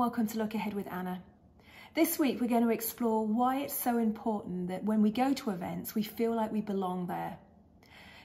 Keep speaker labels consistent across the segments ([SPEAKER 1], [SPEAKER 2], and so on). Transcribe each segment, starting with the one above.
[SPEAKER 1] welcome to Look Ahead with Anna. This week we're going to explore why it's so important that when we go to events we feel like we belong there.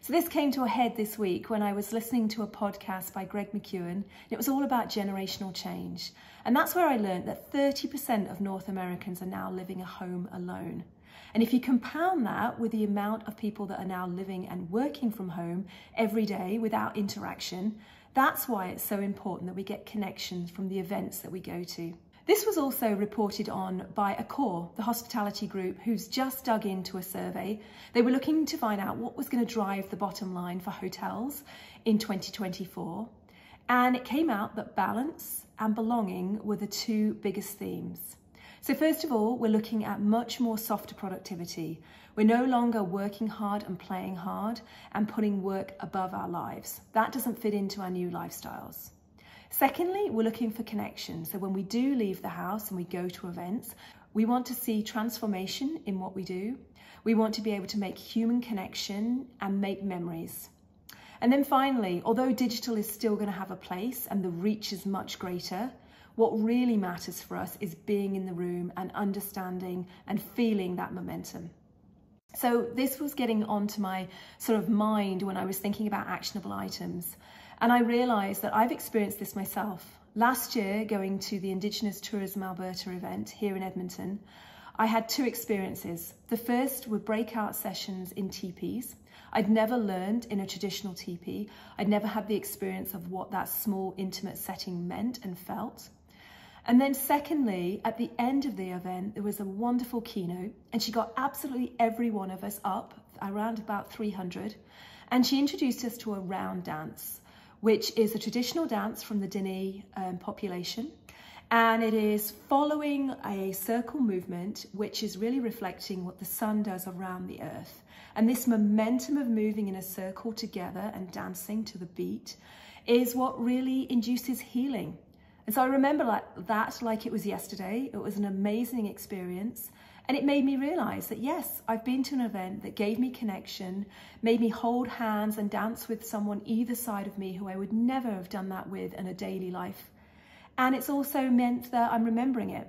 [SPEAKER 1] So this came to a head this week when I was listening to a podcast by Greg McKeown, and it was all about generational change. And that's where I learned that 30% of North Americans are now living at home alone. And if you compound that with the amount of people that are now living and working from home every day without interaction, that's why it's so important that we get connections from the events that we go to. This was also reported on by Accor, the hospitality group, who's just dug into a survey. They were looking to find out what was going to drive the bottom line for hotels in 2024. And it came out that balance and belonging were the two biggest themes. So first of all, we're looking at much more softer productivity. We're no longer working hard and playing hard and putting work above our lives. That doesn't fit into our new lifestyles. Secondly, we're looking for connection. So when we do leave the house and we go to events, we want to see transformation in what we do. We want to be able to make human connection and make memories. And then finally, although digital is still going to have a place and the reach is much greater, what really matters for us is being in the room and understanding and feeling that momentum. So this was getting onto my sort of mind when I was thinking about actionable items. And I realised that I've experienced this myself. Last year, going to the Indigenous Tourism Alberta event here in Edmonton, I had two experiences. The first were breakout sessions in teepees. I'd never learned in a traditional teepee. I'd never had the experience of what that small, intimate setting meant and felt. And then secondly, at the end of the event, there was a wonderful keynote, and she got absolutely every one of us up, around about 300, and she introduced us to a round dance, which is a traditional dance from the Dene population. And it is following a circle movement, which is really reflecting what the sun does around the earth. And this momentum of moving in a circle together and dancing to the beat is what really induces healing. And so I remember that like it was yesterday. It was an amazing experience. And it made me realize that, yes, I've been to an event that gave me connection, made me hold hands and dance with someone either side of me who I would never have done that with in a daily life. And it's also meant that I'm remembering it.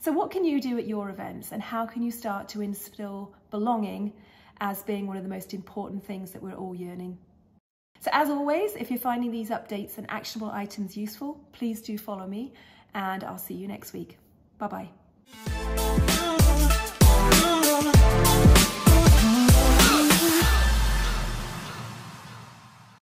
[SPEAKER 1] So what can you do at your events, and how can you start to instill belonging as being one of the most important things that we're all yearning? So as always, if you're finding these updates and actionable items useful, please do follow me, and I'll see you next week. Bye-bye.